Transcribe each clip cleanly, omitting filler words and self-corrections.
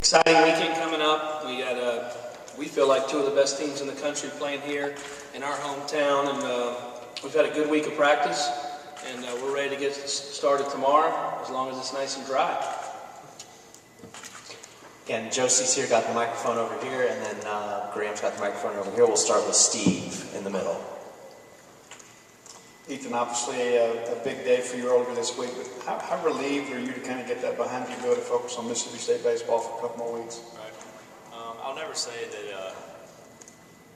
Exciting weekend coming up. We feel like two of the best teams in the country playing here in our hometown, and we've had a good week of practice, and we're ready to get started tomorrow, as long as it's nice and dry. Again, Josie's here, got the microphone over here, and then Graham's got the microphone over here. We'll start with Steve in the middle. Ethan, obviously a big day for you earlier this week, but how relieved are you to kind of get that behind you, go to focus on Mississippi State baseball for a couple more weeks? Right. I'll never say that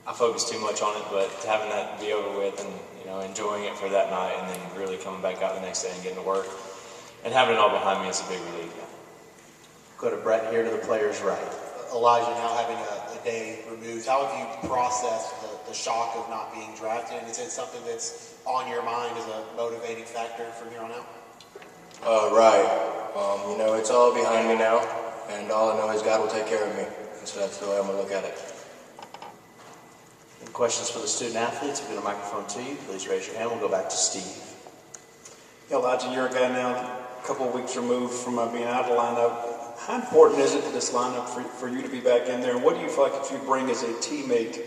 I focus too much on it, but having that be over with and enjoying it for that night, and then really coming back out the next day and getting to work and having it all behind me is a big relief. Go to Brett here to the player's right. Elijah, now having a day removed, how have you processed the shock of not being drafted? And is it something that's on your mind as a motivating factor from here on out? Right. It's all behind me now, and all I know is God will take care of me. And so that's the way I'm going to look at it. Any questions for the student athletes? We'll get a microphone to you. Please raise your hand. We'll go back to Steve. Yeah, Elijah, you're a guy now a couple of weeks removed from being out of the lineup. How important is it to this lineup for you to be back in there? And what do you feel like if you bring as a teammate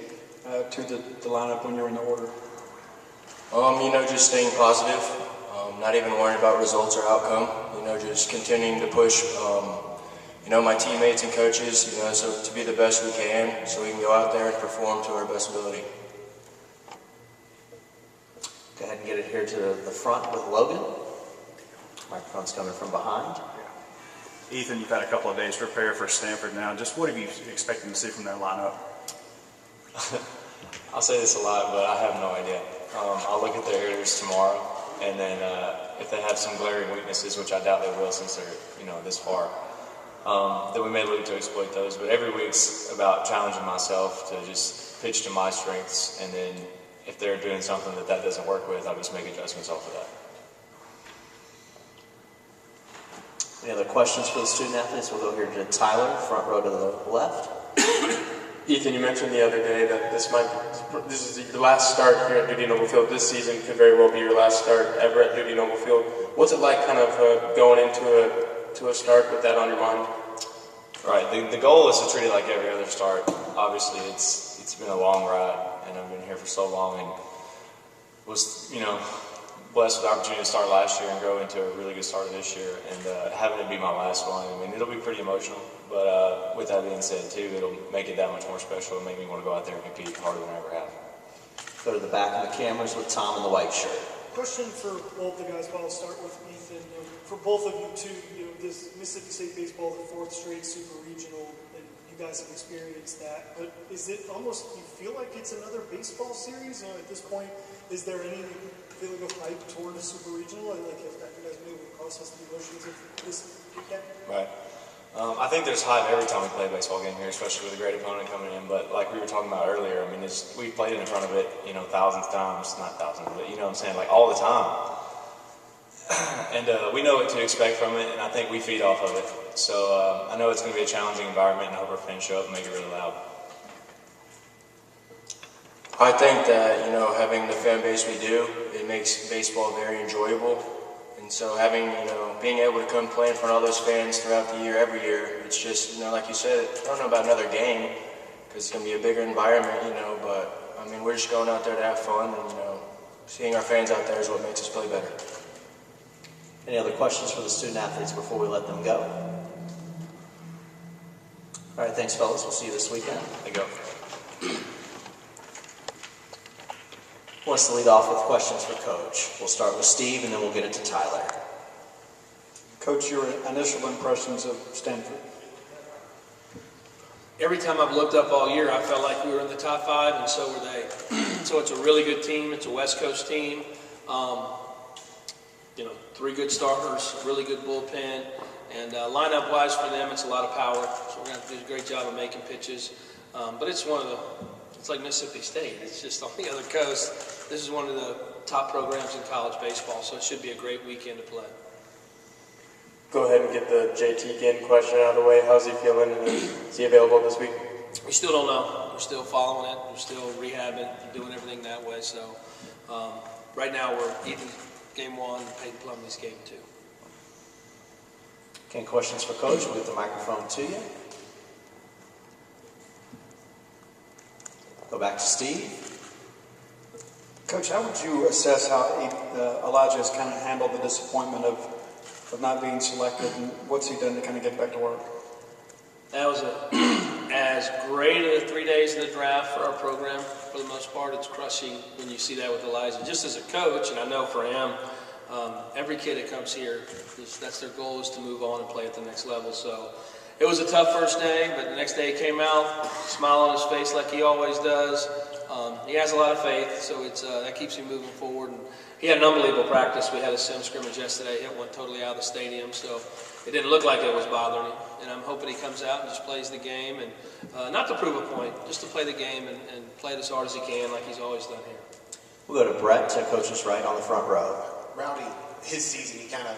to the lineup when you're in the order? Just staying positive, not even worrying about results or outcome. Just continuing to push, my teammates and coaches, so to be the best we can, so we can go out there and perform to our best ability. Go ahead and get it here to the front with Logan. Microphone's coming from behind. Ethan, you've had a couple of days to prepare for Stanford now. Just what are you expecting to see from that lineup? I'll say this a lot, but I have no idea. I'll look at their hitters tomorrow, and then if they have some glaring weaknesses, which I doubt they will since they're this far, then we may look to exploit those. But every week's about challenging myself to just pitch to my strengths, and then if they're doing something that doesn't work with, I'll just make adjustments off of that. Any other questions for the student athletes? We'll go here to Tyler, front row to the left. Ethan, you mentioned the other day that this is your last start here at Dudy Noble Field. This season could very well be your last start ever at Dudy Noble Field. What's it like kind of going into a start with that on your mind? Right. The goal is to treat it like every other start. Obviously, it's been a long ride, and I've been here for so long, and was blessed with the opportunity to start last year and grow into a really good start this year, and having it be my last one, it'll be pretty emotional, but with that being said too, it'll make it that much more special and make me want to go out there and compete harder than I ever have. Go to the back of the cameras with Tom in the white shirt. Question for both the guys, but I'll start with Ethan. For both of you too, this Mississippi State baseball, the fourth straight super regional, and you guys have experienced that, but is it almost, you feel like it's another baseball series? At this point, is there any feeling of hype toward a super regional? Like, have you guys been able to process the emotions of this weekend? Right. I think there's hype every time we play a baseball game here, especially with a great opponent coming in. But like we were talking about earlier, we've played in front of it, thousands of times, not thousands, but you know what I'm saying, like all the time. And we know what to expect from it, and I think we feed off of it. So I know it's going to be a challenging environment, and I hope our fans show up and make it really loud. I think that, having the fan base we do, it makes baseball very enjoyable. And so having, being able to come play in front of all those fans throughout the year, every year, it's just, like you said, I don't know about another game, because it's going to be a bigger environment, but, we're just going out there to have fun, and, seeing our fans out there is what makes us play better. Any other questions for the student athletes before we let them go? All right, thanks, fellas. We'll see you this weekend. There you go. Who wants to lead off with questions for Coach? We'll start with Steve, and then we'll get it to Tyler. Coach, your initial impressions of Stanford? Every time I've looked up all year, I felt like we were in the top 5, and so were they. So it's a really good team. It's a West Coast team. 3 good starters, really good bullpen, and lineup-wise for them, it's a lot of power. So we're going to have to do a great job of making pitches. But it's it's like Mississippi State. It's just on the other coast. This is one of the top programs in college baseball, so it should be a great weekend to play. Go ahead and get the JT Ginn question out of the way. How's he feeling, and is he available this week? We still don't know. We're still following it. We're still rehabbing, doing everything that way. So right now we're even game 1, Peyton Plumlee's game 2. Okay, questions for Coach? We'll get the microphone to you. Go back to Steve. Coach, how would you assess how Elijah has kind of handled the disappointment of not being selected, and what's he done to kind of get back to work? That was as great a 3 days of the draft for our program. For the most part, it's crushing when you see that with Elijah. Just as a coach, and I know for him, every kid that comes here, that's their goal, is to move on and play at the next level. So it was a tough first day, but the next day he came out, smile on his face like he always does. He has a lot of faith, so that keeps him moving forward. And he had an unbelievable practice. We had a sim scrimmage yesterday. Hit one totally out of the stadium, so it didn't look like it was bothering him. And I'm hoping he comes out and just plays the game, and not to prove a point, just to play the game and play it as hard as he can, like he's always done here. We'll go to Brett to coach's right on the front row. Rowdy, his season, he kind of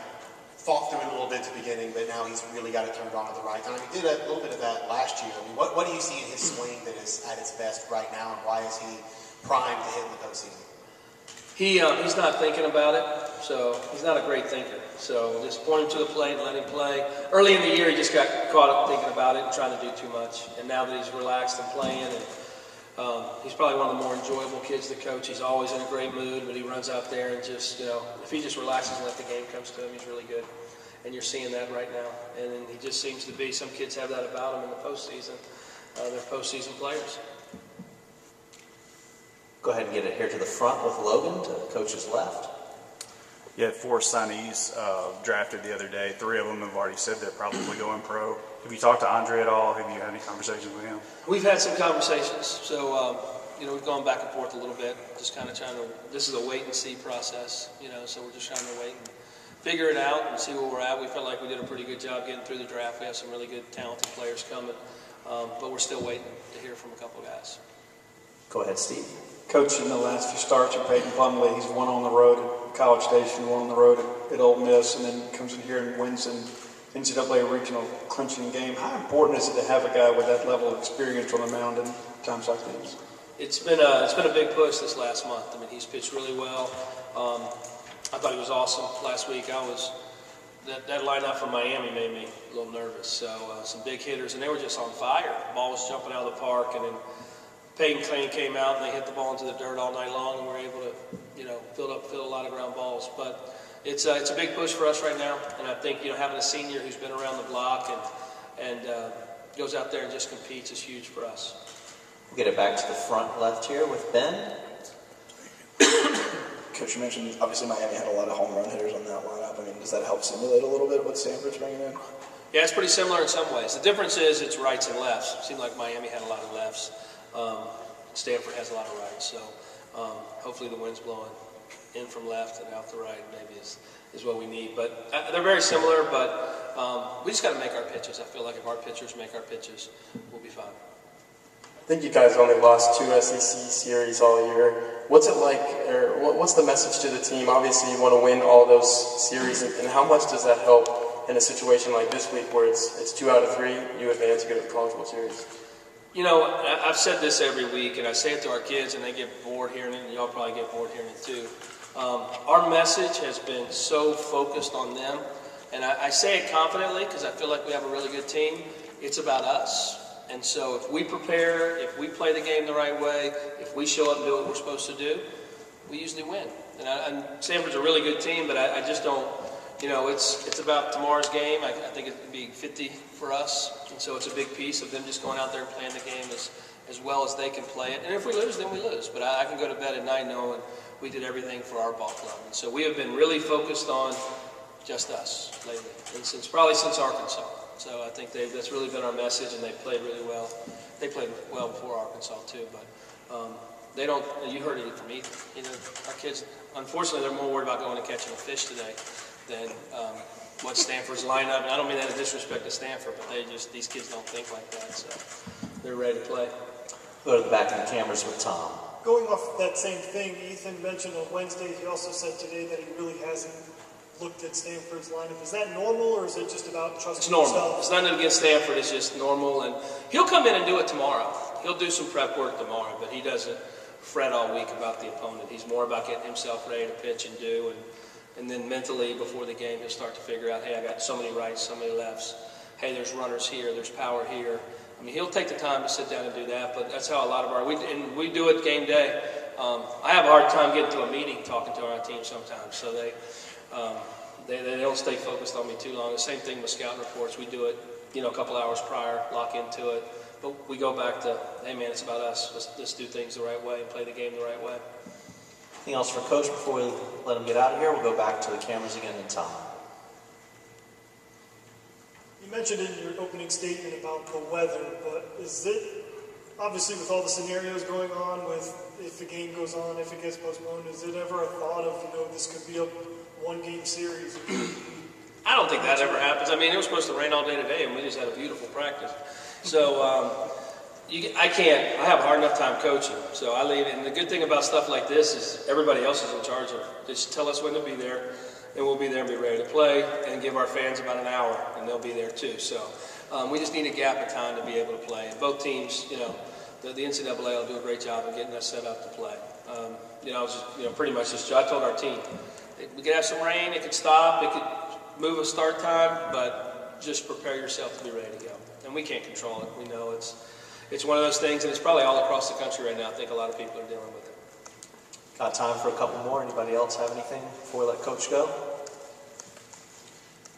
fought through it a little bit at the beginning, but now he's really got it turned on at the right time. He did a little bit of that last year. I mean, what do you see in his swing that is at its best right now, and why is he primed to hit in the postseason? He's not thinking about it, so he's not a great thinker. So just point him to the plate and let him play. Early in the year, he just got caught up thinking about it and trying to do too much. And now that he's relaxed and playing, and he's probably one of the more enjoyable kids to coach. He's always in a great mood, but he runs out there and just, if he just relaxes and let the game comes to him, he's really good. And you're seeing that right now. And then he just seems to be, some kids have that about him in the postseason. They're postseason players. Go ahead and get it here to the front with Logan to coach's left. You had 4 signees drafted the other day. 3 of them have already said they're probably going pro. Have you talked to Andre at all? Have you had any conversations with him? We've had some conversations. So, we've gone back and forth a little bit, just kind of trying to, this is a wait and see process, so we're just trying to wait and figure it out and see where we're at. We felt like we did a pretty good job getting through the draft. We have some really good, talented players coming, but we're still waiting to hear from a couple guys. Go ahead, Steve. Coach, in the last few starts at Peyton Plumlee, he's one on the road at College Station, one on the road at Ole Miss, and then comes in here and wins an NCAA regional clinching game. How important is it to have a guy with that level of experience on the mound in times like these? It's been a big push this last month. I mean, he's pitched really well. I thought he was awesome last week. That lineup from Miami made me a little nervous. So some big hitters, and they were just on fire. The ball was jumping out of the park, and then Peyton Clean came out and they hit the ball into the dirt all night long, and we're able to, fill a lot of ground balls. But it's a big push for us right now, and I think having a senior who's been around the block and goes out there and just competes is huge for us. We'll get it back to the front left here with Ben. Coach, you mentioned obviously Miami had a lot of home run hitters on that lineup. I mean, does that help simulate a little bit what Stanford's bringing in? Yeah, it's pretty similar in some ways. The difference is it's rights and lefts. It seemed like Miami had a lot of lefts. Stanford has a lot of rights, so hopefully the wind's blowing in from left and out the right maybe is what we need. But they're very similar, but we just got to make our pitches. I feel like if our pitchers make our pitches, we'll be fine. I think you guys only lost 2 SEC series all year. What's it like, or what's the message to the team? Obviously you want to win all those series, and how much does that help in a situation like this week where it's 2 out of 3, you advance, you go to the College World Series? I've said this every week, and I say it to our kids, and they get bored hearing it, and y'all probably get bored hearing it too. Our message has been so focused on them, and I say it confidently because I feel like we have a really good team. It's about us. And so if we prepare, if we play the game the right way, if we show up and do what we're supposed to do, we usually win. And Stanford's a really good team, but I just don't, it's about tomorrow's game. I think it'd be 50 for us. And so it's a big piece of them just going out there and playing the game as well as they can play it. And if we lose, then we lose. But I can go to bed at night knowing we did everything for our ball club. And so we have been really focused on just us lately, and probably since Arkansas. So I think that's really been our message, and they've played really well. They played well before Arkansas too, but they don't. You heard it from Ethan. Our kids, unfortunately, they're more worried about going and catching a fish today than what Stanford's lineup. And I don't mean that in disrespect to Stanford, but these kids don't think like that, so they're ready to play. Go to the back of the cameras with Tom. Going off that same thing, Ethan mentioned on Wednesday, he also said today that he really hasn't looked at Stanford's lineup. Is that normal, or is it just about trusting It's normal. yourself? It's nothing against Stanford. It's just normal. And he'll come in and do it tomorrow. He'll do some prep work tomorrow, but he doesn't fret all week about the opponent. He's more about getting himself ready to pitch and do. And then mentally, before the game, he'll start to figure out, hey, I got so many rights, so many lefts. hey, there's runners here, there's power here. I mean, he'll take the time to sit down and do that, but that's how a lot of we do it game day. I have a hard time getting to a meeting talking to our team sometimes, so they don't stay focused on me too long. The same thing with scouting reports. We do it, a couple hours prior, lock into it, but we go back to, hey man, it's about us. Let's do things the right way and play the game the right way. Anything else for Coach before we let him get out of here? We'll go back to the cameras again and Tom. You mentioned in your opening statement about the weather, but is it, obviously with all the scenarios going on, with if the game goes on, if it gets postponed, is it ever a thought of, this could be a one-game series? I don't think that ever happens. I mean, it was supposed to rain all day today, and we just had a beautiful practice. So I have a hard enough time coaching. So I leave, and the good thing about stuff like this is everybody else is in charge of it. Just tell us when to be there, and we'll be there and be ready to play, and give our fans about an hour, and they'll be there too. So we just need a gap of time to be able to play. And both teams, the NCAA will do a great job of getting us set up to play. Pretty much just, I told our team, we could have some rain, it could stop, it could move a start time, but just prepare yourself to be ready to go. And we can't control it. We know it's one of those things, and it's probably all across the country right now. I think a lot of people are dealing with it. Got time for a couple more. Anybody else have anything before we let Coach go?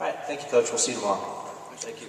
All right, thank you, Coach. We'll see you tomorrow. Thank you.